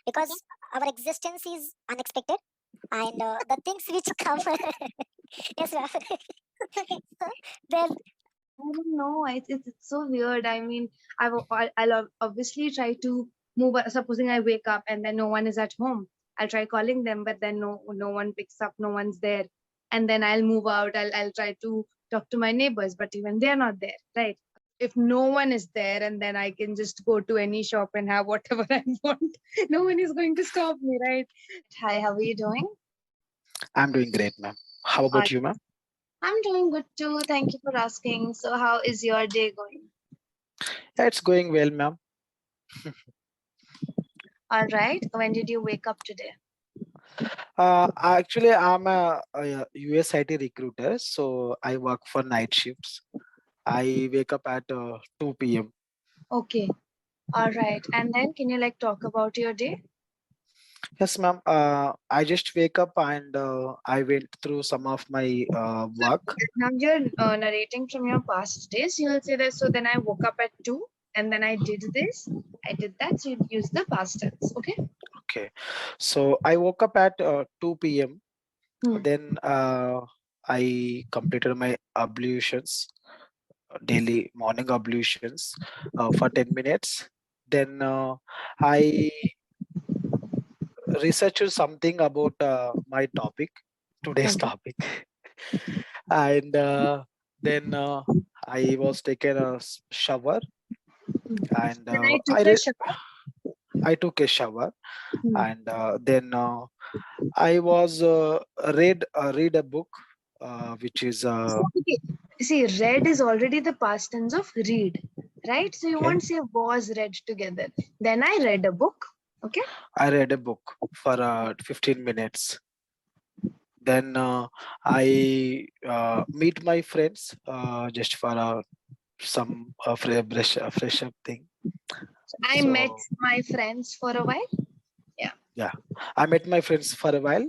because our existence is unexpected, and the things which come. Yes, ma'am. So then, I don't know. It's so weird. I mean, I'll obviously try to move. Supposing I wake up and then no one is at home, I'll try calling them, but then no one picks up, no one's there, and then I'll move out. I'll try to talk to my neighbors, but even they're not there, right? If no one is there, and then I can just go to any shop and have whatever I want. No one is going to stop me, right? Hi, how are you doing? I'm doing great, ma'am. How about you, ma'am? I'm doing good too. Thank you for asking. So, how is your day going? Yeah, it's going well, ma'am. All right. When did you wake up today? Actually, I'm a US IT recruiter, so I work for night shifts. I wake up at 2 p.m. Okay. All right. And then can you like talk about your day? Yes, ma'am. I just wake up and I went through some of my work. Now you're narrating from your past days. You'll say that. So then I woke up at 2 and then I did this. I did that. So you use the past tense. Okay. Okay, so I woke up at 2 p.m. Then I completed my ablutions, daily morning ablutions for 10 minutes. Then I researched something about my topic, today's Okay. topic. And then I was taken a shower, and Then I took a shower. I took a shower, and then I was read a book, which is Okay. See, read is already the past tense of read, right? So you okay. won't say was read together. Then I read a book. Okay. I read a book for 15 minutes. Then I meet my friends just for some fresh up thing. So I So met my friends for a while. yeah, I met my friends for a while.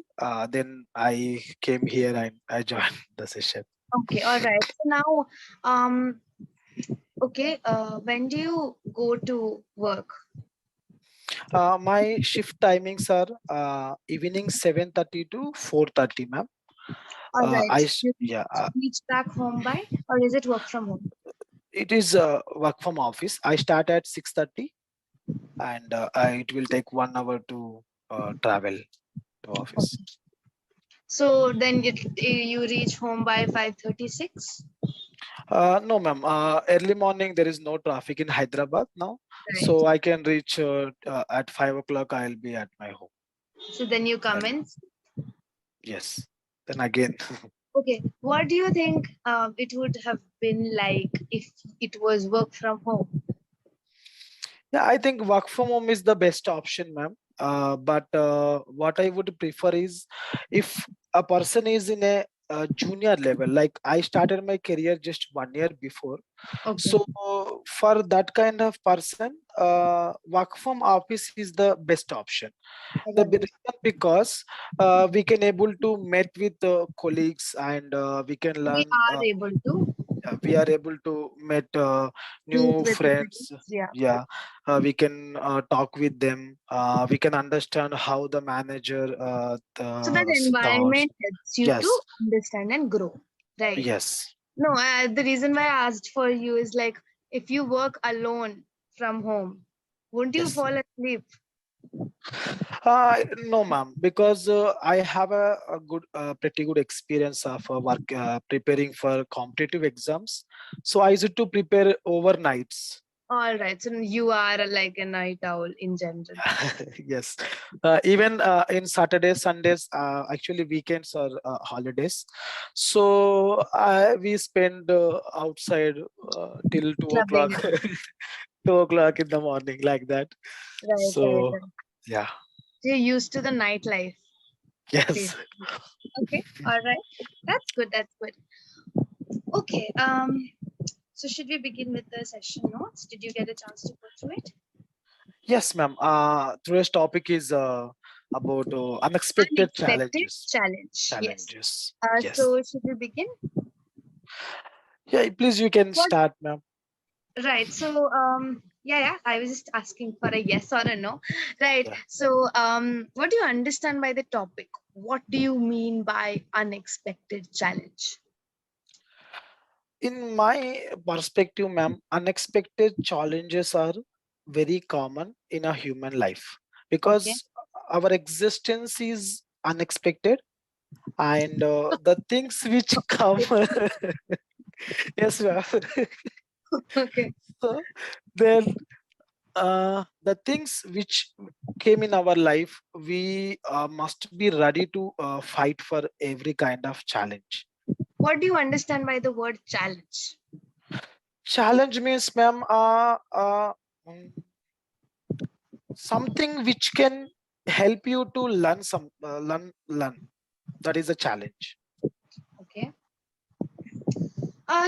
Then I came here and I joined the session. Okay. All right. So now, okay. When do you go to work? My shift timings are evening 7:30 to 4:30, ma'am. All right. You Yeah, reach back home by, or is it work from home? it is work from office. I start at 6:30, and it will take 1 hour to travel to office. So then you reach home by 5:36. No, ma'am. Early morning there is no traffic in Hyderabad now, Right. so I can reach at 5 o'clock. I'll be at my home. So then you come Early. in. Yes. Then again. Okay. What do you think it would have been like if it was work from home? Yeah, I think work from home is the best option, ma'am. But what I would prefer is if a person is in a junior level, like I started my career just 1 year before. Okay. So for that kind of person, work from office is the best option. The reason because we can able to meet with colleagues, and we can We learn. are able to We are able to meet meet new with the friends. colleagues. Yeah. Yeah, we can talk with them. We can understand how the manager So that thoughts. environment helps you to Yes, understand and grow. Right. yes. No, the reason why I asked for you is like if you work alone from home, won't you Yes. fall asleep? No, ma'am, because I have a good, pretty good experience of work preparing for competitive exams. So I used to prepare overnights. All right. So you are like a night owl in general. Yes, even in Saturdays, Sundays, actually weekends or holidays. So we spend outside till 2 o'clock, Clubbing. 2 o'clock in the morning, like that. Right, right, So right. yeah, So you're used to the nightlife. yes. Basically. Okay. All right. That's good. That's good. Okay. So should we begin with the session notes? Did you get a chance to go through it? Yes, ma'am. Today's topic is about unexpected Unexpected challenges. challenge. Yes. Challenges. Yes. So should we begin? Yeah, please, you can What? start, ma'am. Right. So Yeah. I was just asking for a yes or a no. Right. Yeah. So, what do you understand by the topic? What do you mean by unexpected challenge? In my perspective, ma'am, unexpected challenges are very common in a human life Okay. because our existence is unexpected, and the things which come, yes, ma'am. Okay. So then, the things which came in our life, we must be ready to fight for every kind of challenge. What do you understand by the word challenge? Challenge means, ma'am, mm, something which can help you to learn learn. That is a challenge. Okay.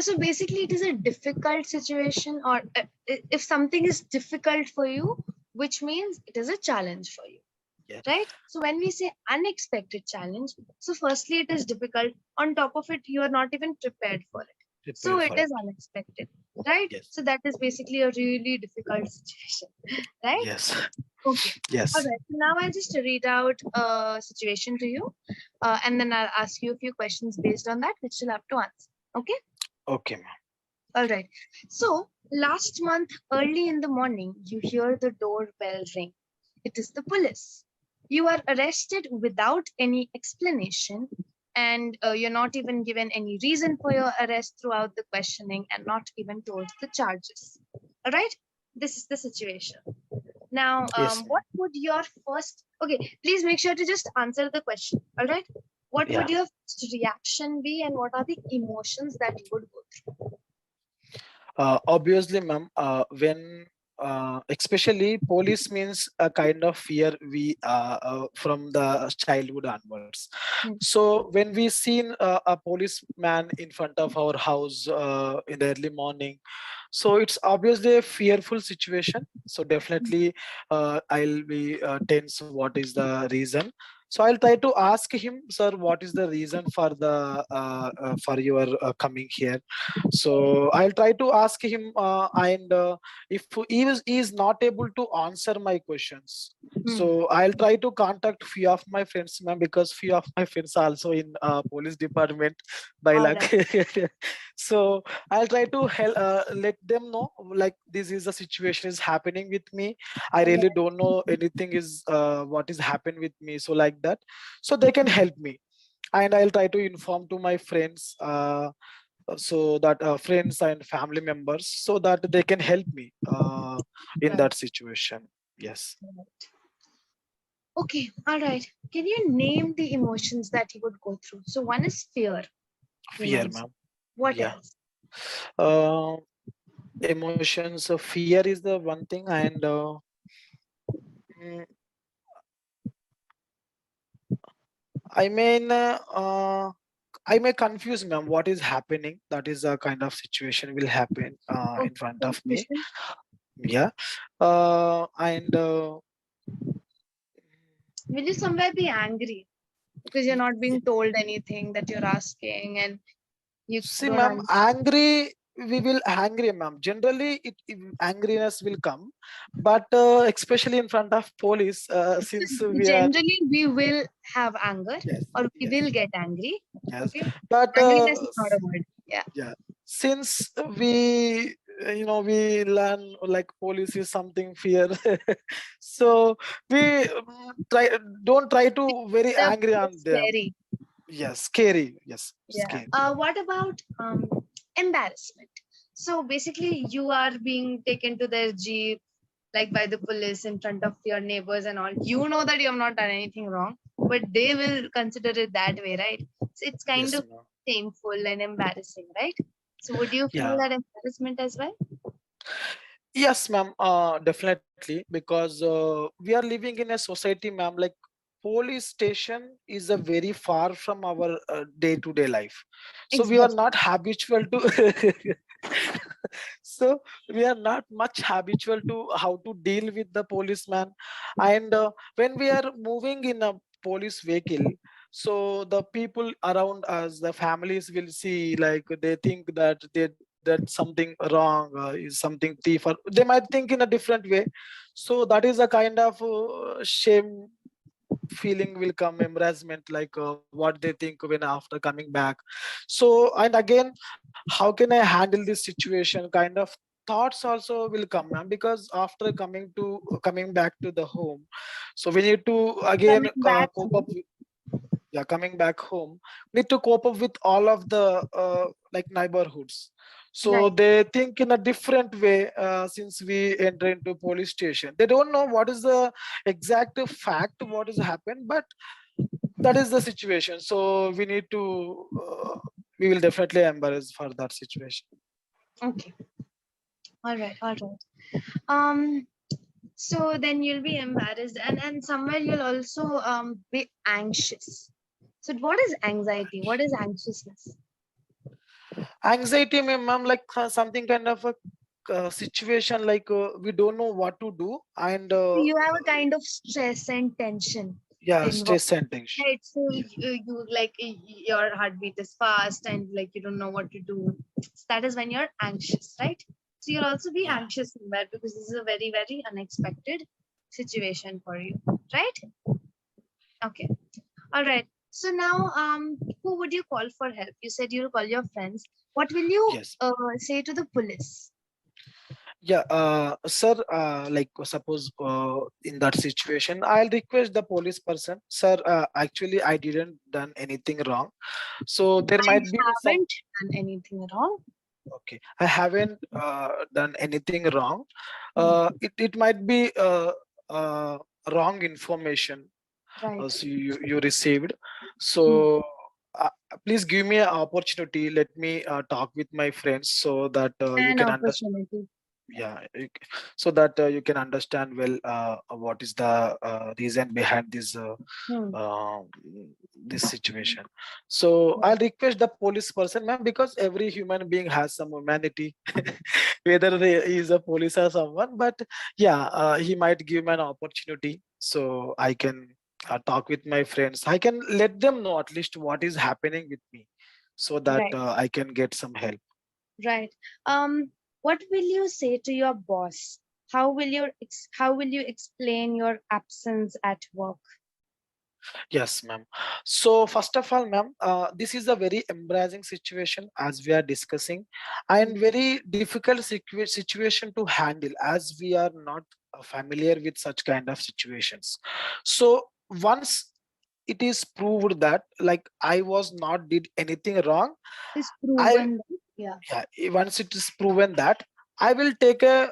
So basically, it is a difficult situation, or if something is difficult for you, which means it is a challenge for you, Yeah, right? So when we say unexpected challenge, so firstly, it is difficult. On top of it, you are not even prepared for it. So prepared it for it. is unexpected, right? Yes, So that is basically a really difficult situation, right? yes, Okay. All yes. right. So now I'll just read out a situation to you, and then I'll ask you a few questions based on that, which you'll have to answer. Okay. Okay, ma'am. All right. So last month, early in the morning, you hear the doorbell ring. It is the police. You are arrested without any explanation, and you're not even given any reason for your arrest throughout the questioning, and not even told the charges. All right. This is the situation. Now, Yes, what ma'am. would your first? Okay, please make sure to just answer the question. All right. What would Yeah. your first reaction be, and what are the emotions that you would go through? Obviously, ma'am, when especially police means a kind of fear we from the childhood onwards. Hmm. So when we seen a policeman in front of our house in the early morning, so it's obviously a fearful situation. So definitely, I'll be tense. What is the reason? So I'll try to ask him, sir, what is the reason for the for your coming here? So I'll try to ask him, and if he is not able to answer my questions, Hmm. so I'll try to contact few of my friends, ma'am, because few of my friends are also in police department by All luck. right. So I'll try to help, let them know, like, this is the situation is happening with me. I All really right. don't know anything is what is happened with me, so like that, so they can help me. And I'll try to inform to my friends, so that friends and family members, so that they can help me in Right. that situation. Yes. Right. Okay. All right. Can you name the emotions that you would go through? So one is fear. You Fear, mentioned. ma'am. What Yeah. else? uh, Emotions, fear is the one thing, and mm, I mean, I may confuse, ma'am, what is happening. That is a kind of situation will happen Okay. in front of me. Confusion. Yeah. And Will you somewhere be angry because you're not being told anything that you're asking, and you see, don't ma'am, understand? angry, we will angry, ma'am. Generally, angriness will come, but especially in front of police, since we are, Generally, we will have anger, yes, or we yes, will get angry. yes, Okay. but Angriness is not a word. Yeah. yeah, since we we learn like police is something fear, so we try don't try to very The angry on them. scary. Yes, scary. Yes, Yeah. scary. What about embarrassment? So basically, you are being taken to their jeep, like by the police in front of your neighbors and all. You know that you have not done anything wrong, but they will consider it that way, right? So it's kind Yes, of ma'am. shameful and embarrassing, right? So would you feel Yeah. that embarrassment as well? Yes, ma'am. Definitely, because we are living in a society, ma'am. Like, police station is a very far from our day-to-day life, so we are Exactly. not habitual to. So we are not much habitual to how to deal with the policeman, and when we are moving in a police vehicle, so the people around us, the families will see, like, they think that that something wrong, is something thief, or they might think in a different way. So that is a kind of shame feeling will come, embarrassment, like what they think when after coming back. So, and again, how can I handle this situation kind of thoughts also will come, ma'am, because after coming back to the home, so we need to again Coming back cope up home. with, yeah, coming back home, need to cope up with all of the like neighborhoods. So Right. they think in a different way. Since we enter into police station, they don't know what is the exact fact what has happened, but that is the situation. So we need to we will definitely embarrass for that situation. Okay. All right. All right. Um. So then you'll be embarrassed, and somewhere you'll also be anxious. So what is anxiety? What is anxiousness? Anxiety, ma'am, like something kind of a situation, like we don't know what to do, and You have a kind of stress and tension yeah, involved. stress and tension. Right. So you like your heartbeat is fast and like you don't know what to do. So that is when you're anxious, right? So you'll also be Yeah. anxious somewhere because this is a very, very unexpected situation for you, right? Okay. All right. So now, who would you call for help? You said you'll call your friends. What will you Yes. say to the police? Yeah, sir, like suppose in that situation, I'll request the police person, sir, actually I didn't done anything wrong. So there I might be some, haven't done anything wrong. okay, I haven't done anything wrong. Hmm. It might be wrong information Right. so you received. Hmm. So uh, please give me an opportunity. Let me talk with my friends so that you An can understand. opportunity. Yeah, so that you can understand well what is the reason behind Hmm. uh, this situation. So I'll request the police person, ma'am, because every human being has some humanity, whether he is a police or someone. But yeah, he might give me an opportunity, so I can talk with my friends. I can let them know at least what is happening with me, so that Right. I can get some help. Right. What will you say to your boss? How will you explain your absence at work? Yes, ma'am. So first of all, ma'am, this is a very embarrassing situation as we are discussing, Hmm. and very difficult situation to handle as we are not familiar with such kind of situations. So once it is proved that like I was not did anything wrong, Is I, proven. Yeah. yeah, once it is proven that, I will take a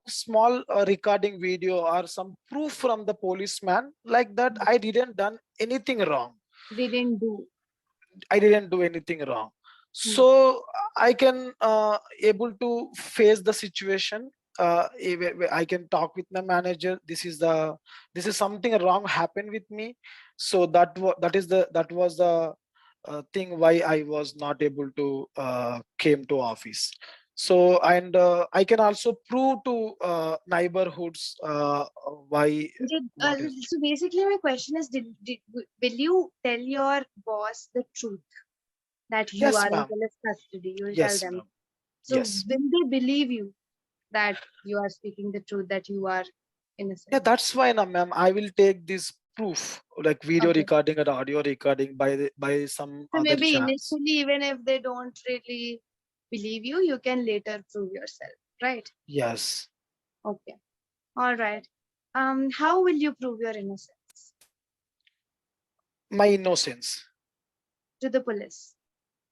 small recording video or some proof from the policeman like that I didn't done anything wrong. Didn't do. I didn't do anything wrong. Hmm. So I can able to face the situation. I can talk with my manager. This is something wrong happened with me. So that was the thing why I was not able to came to office. So and I can also prove to neighborhoods why Did what is. so basically my question is will you tell your boss the truth that you Yes, are in ma'am. police custody? You will tell Yes, them. ma'am. So Yes. will they believe you that you are speaking the truth, that you are innocent? Yeah, that's fine, ma'am. I will take this proof, like video Okay. recording or audio recording by some So other maybe chance. initially, even if they don't really believe you, you can later prove yourself, right? Yes, Okay. All right. How will you prove your innocence my innocence. to the police?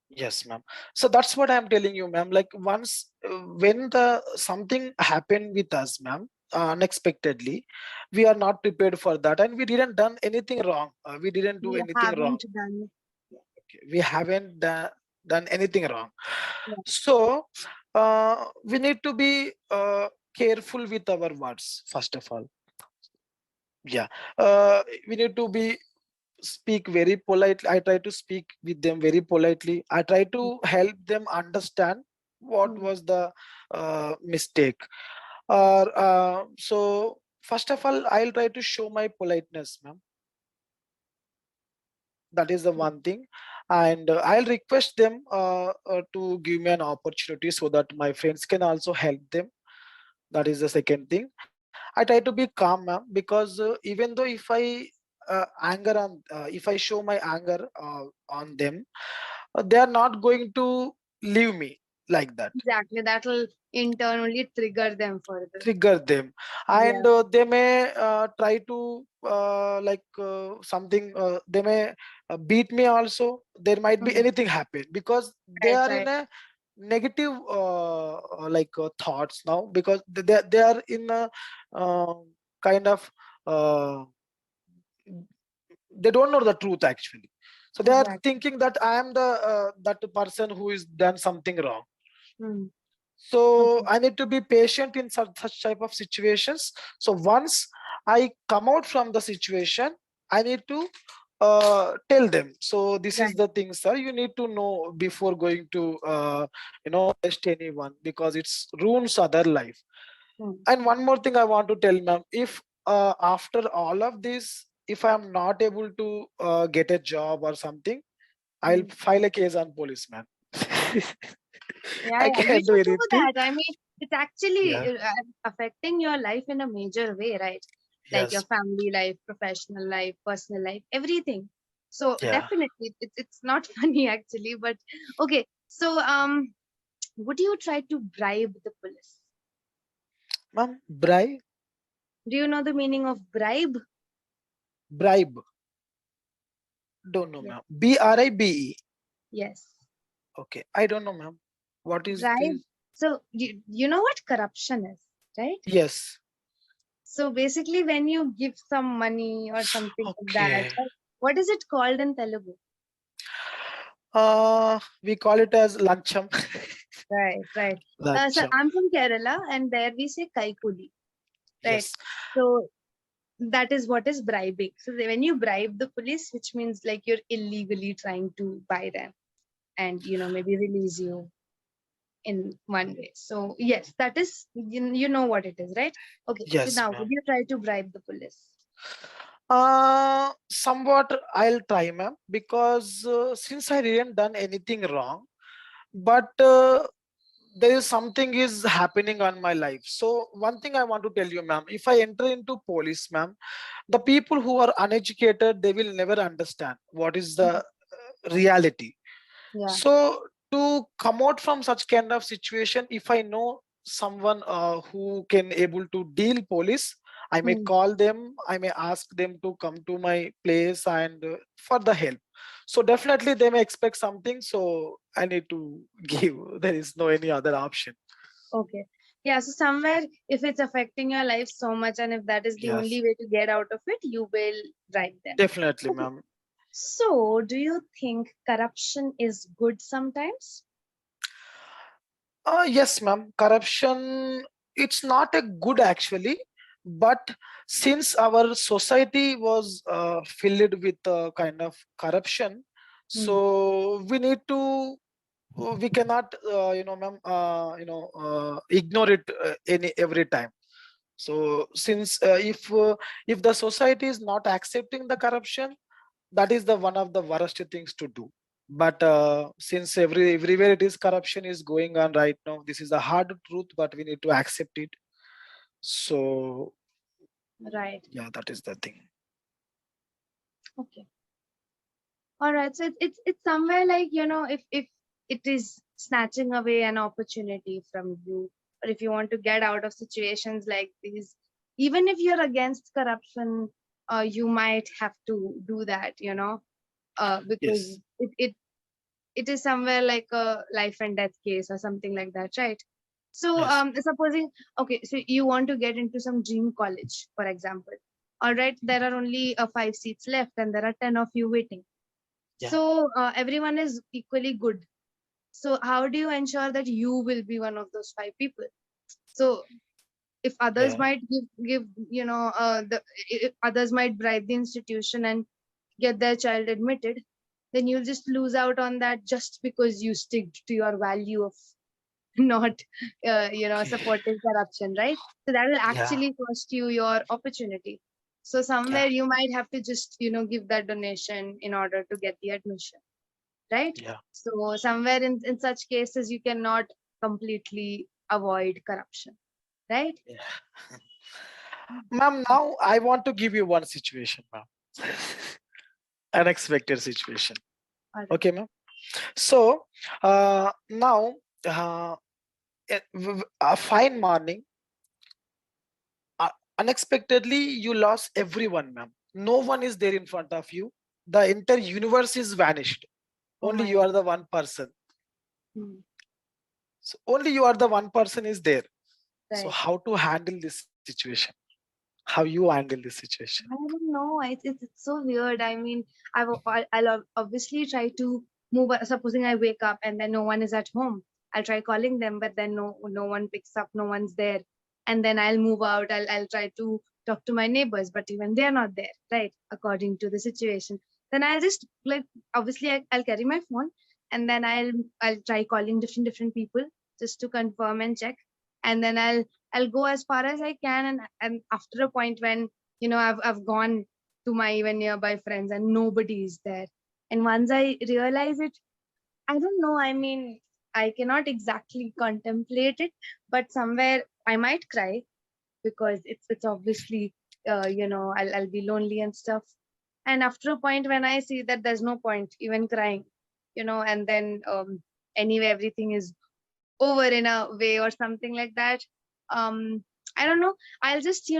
Yes, ma'am. So that's what I'm telling you, ma'am. Like once when the something happened with us, ma'am, unexpectedly, we are not prepared for that, and we didn't done anything wrong. We didn't do You anything wrong. haven't done. Okay. We haven't done anything wrong. Yeah. So we need to be careful with our words first of all. Yeah, we need to be speak very politely. I try to speak with them very politely. I try to help them understand what Hmm. was the mistake, or so first of all I'll try to show my politeness, ma'am. That is the one thing. And I'll request them to give me an opportunity so that my friends can also help them. That is the second thing. I try to be calm, ma'am, because even though if I anger on if I show my anger on them, they are not going to leave me like that. Exactly. That'll internally trigger them further. Trigger them, and Yeah. they may try to something, they may beat me also. There might be Mhm. anything happen because they Right, are in right. a negative thoughts now, because they are in a uh, kind of uh, they don't know the truth actually, so they are Exactly. thinking that I am the that person who is done something wrong. Mm. So Okay. I need to be patient in such type of situations. So once I come out from the situation, I need to tell them, so this is Right. the thing, sir, you need to know before going to arrest anyone, because it's ruins other life. Mm. And one more thing I want to tell, ma'am, if after all of this, if I am not able to get a job or something, I'll Mm. file a case on policeman. Yeah, I yeah. You can't do should do anything. that. I mean, it's actually Yeah. affecting your life in a major way, right? Like your Yes. family life, professional life, personal life, everything. So Yeah. definitely, it's not funny actually, but okay. So would you try to bribe the police? Ma'am, bribe? Do you know the meaning of bribe? Bribe. Don't know, Yes. ma'am. BRIBE. Yes. Okay. I don't know, ma'am. What is Bribe. this? So you know what corruption is, right? Yes. So basically, when you give some money or something like that, Okay. right, what is it called in Telugu? We call it as lancham. Right, right. So Lancham. I'm from Kerala, and there we say kaikuli, right? Yes. So that is what is bribing. So when you bribe the police, which means like you're illegally trying to buy them and maybe release you in one way. So yes, that is you know what it is, right? Okay. So Yes, now, would ma'am. you try to bribe the police? Somewhat I'll try, ma'am, because since I didn't done anything wrong, but there is something is happening on my life. So one thing I want to tell you, ma'am, if I enter into police, ma'am, the people who are uneducated, they will never understand what is the Mhm. reality. Yeah. So to come out from such kind of situation, if I know someone who can able to deal police, I may Hmm. call them, I may ask them to come to my place and for the help. So definitely they may expect something, so I need to give. There is no any other option. Okay. Yeah. So somewhere, if it's affecting your life so much, and if that is the Yes, only way to get out of it, you will bribe them. definitely, Okay. ma'am. So, do you think corruption is good sometimes? Yes, ma'am. Corruption, it's not a good actually, but since our society was filled with kind of corruption, Hmm. so we need to, we cannot, ma'am, ignore it any every time. So since if the society is not accepting the corruption, that is the one of the worst things to do. But since everywhere it is corruption is going on right now, this is a hard truth, but we need to accept it. So Right. yeah, that is the thing. Okay. All right. So it's somewhere like if it is snatching away an opportunity from you, or if you want to get out of situations like these, even if you're against corruption, you might have to do that. Because Yes. it is somewhere like a life and death case or something like that, right? So Yes. supposing, okay, so you want to get into some dream college, for example. All right, there are only 5 seats left and there are 10 of you waiting. Yeah. So everyone is equally good. So how do you ensure that you will be one of those 5 people? So if others Yeah. might give if others might bribe the institution and get their child admitted, then you'll just lose out on that just because you stick to your value of not Okay. supporting corruption, right? So that will Yeah. actually cost you your opportunity. So somewhere Yeah. you might have to just, give that donation in order to get the admission, right? Yeah. So somewhere in such cases, you cannot completely avoid corruption, right? Yeah. Ma'am, now I want to give you one situation, ma'am. Unexpected situation. All right. Okay, ma'am. So now, uh, a fine morning, uh, unexpectedly you lost everyone, ma'am. No one is there in front of you. The entire universe is vanished. Oh Only my you are God. the one person. Hmm. So only you are the one person is there. So Right. how to handle this situation? How you handle this situation? I don't know. It's so weird. I mean, I'll obviously try to move. Supposing I wake up and then no one is at home, I'll try calling them, but then no one picks up. No one's there, and then I'll move out. I'll try to talk to my neighbors, but even they're not there, right? According to the situation, then I'll just like obviously I'll carry my phone, and then I'll try calling different people just to confirm and check, and then I'll go as far as I can, and after a point when I've gone to my even nearby friends and nobody is there. And once I realize it, I don't know. I mean, I cannot exactly contemplate it, but somewhere I might cry because it's obviously I'll be lonely and stuff. And after a point when I see that there's no point even crying, and then anyway everything is over in a way or something like that. um I don't know, I'll just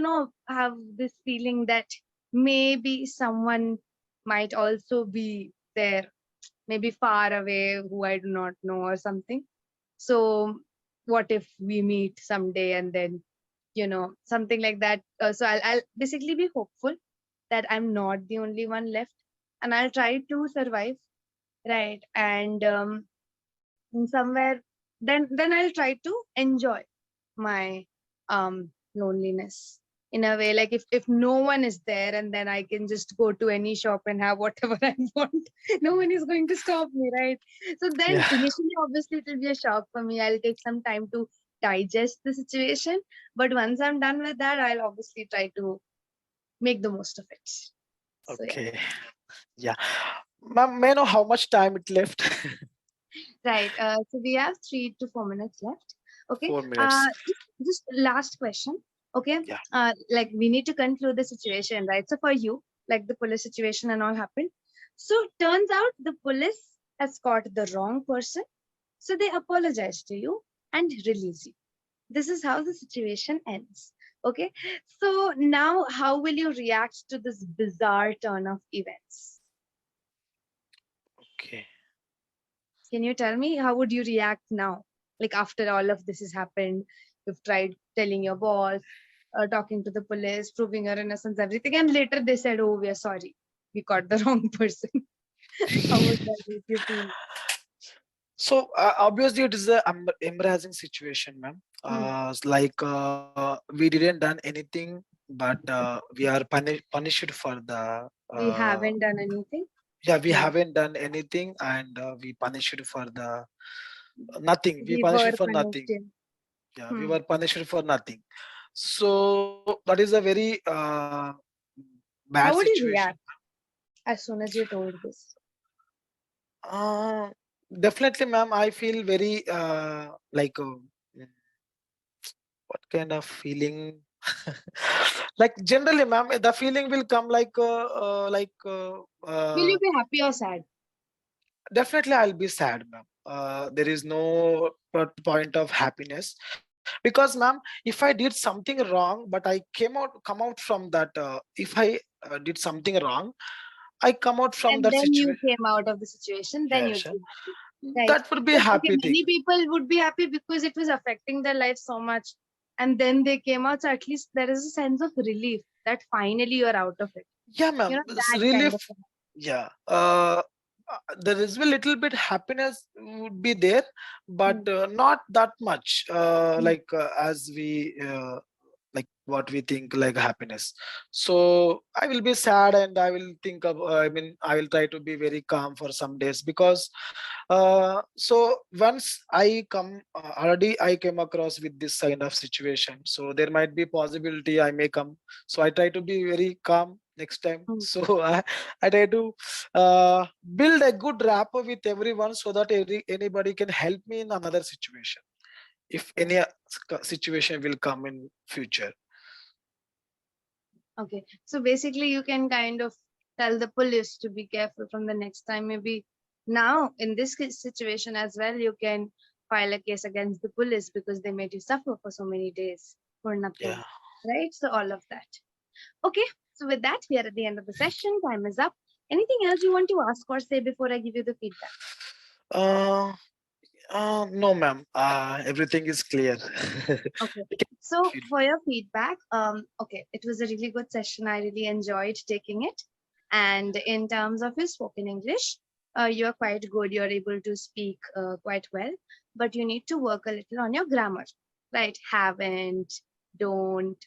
have this feeling that maybe someone might also be there, maybe far away, who I do not know or something. So what if we meet someday, and then something like that. So I'll basically be hopeful that I'm not the only one left, and I'll try to survive, right? And in somewhere, then I'll try to enjoy my loneliness in a way, like if no one is there, and then I can just go to any shop and have whatever I want. No one is going to stop me, right? So then Yeah. initially obviously it will be a shock for me. I'll take some time to digest the situation, but once I'm done with that, I'll obviously try to make the most of it. So yeah. Okay. Yeah. Ma'am, may I know how much time it left? Right. So we have 3 to 4 minutes left. Okay. 4 minutes. Just last question. Okay. Yeah. Like we need to conclude the situation, right? So for you, like the police situation and all happened. So turns out the police has caught the wrong person. So they apologize to you and release you. This is how the situation ends. Okay. So now, how will you react to this bizarre turn of events? Okay. Can you tell me how would you react now? Like after all of this has happened, you've tried telling your boss, talking to the police, proving your innocence, everything, and later they said, "Oh, we are sorry, we caught the wrong person." How would that make you feel? So obviously it is a embarrassing situation, ma'am. Hmm. We didn't done anything, but we are punished for the. We haven't done anything. Yeah, we Hmm. haven't done anything, and we punished for the nothing. We We punished were for punished. nothing. Yeah. Yeah, we Hmm. were punished for nothing. So that is a very bad How would you situation. react as soon as you told this? Uh, Definitely, ma'am. I feel very what kind of feeling? Like generally, ma'am, the feeling will come Will you be happy or sad? definitely I'll be sad, ma'am. There is no point of happiness because, ma'am, if I did something wrong, but I come out from that. If I did something wrong, I come out from And that then you situation. came out of the situation, then Yeah, you'd sure. be happy. Right. That would be a But okay, happy many thing. people would be happy because it was affecting their life so much. And then they came out. So at least there is a sense of relief that finally you're out of it. Yeah, ma'am. That kind of Relief. thing. Yeah. There is a little bit happiness would be there, but Hmm. not that much. Hmm. As we like what we think like happiness. So I will be sad and I will think of, I mean, I will try to be very calm for some days, because so once I come, already I came across with this kind of situation. So there might be possibility I may come. So I try to be very calm next time. Mm. So I try to build a good rapport with everyone, so that anybody can help me in another situation if any situation will come in future. Okay, so basically you can kind of tell the police to be careful from the next time. Maybe now in this situation as well, you can file a case against the police because they made you suffer for so many days for nothing, Yeah. right? So all of that. Okay, so with that, we are at the end of the session. Time is up. Anything else you want to ask or say before I give you the feedback? Uh, no, ma'am. Everything is clear. Okay. We can So feel. for your feedback, okay, it was a really good session. I really enjoyed taking it. And in terms of your spoken English, you're quite good. You're able to speak quite well, but you need to work a little on your grammar, right? Haven't, don't,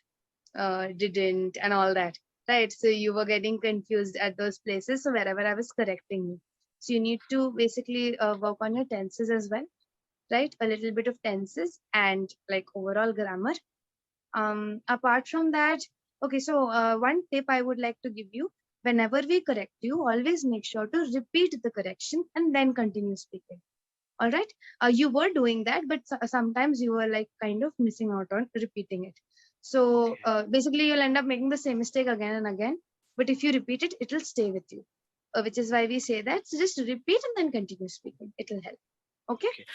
didn't, and all that, right? So you were getting confused at those places. So wherever I was correcting you. So you need to basically work on your tenses as well, right? A little bit of tenses and like overall grammar. Apart from that, okay, so one tip I would like to give you: whenever we correct you, always make sure to repeat the correction and then continue speaking. All right. You were doing that, but sometimes you were like kind of missing out on repeating it. So Okay. basically, you'll end up making the same mistake again and again. But if you repeat it, it will stay with you, which is why we say that. So just repeat and then continue speaking. It will help. Okay. Okay.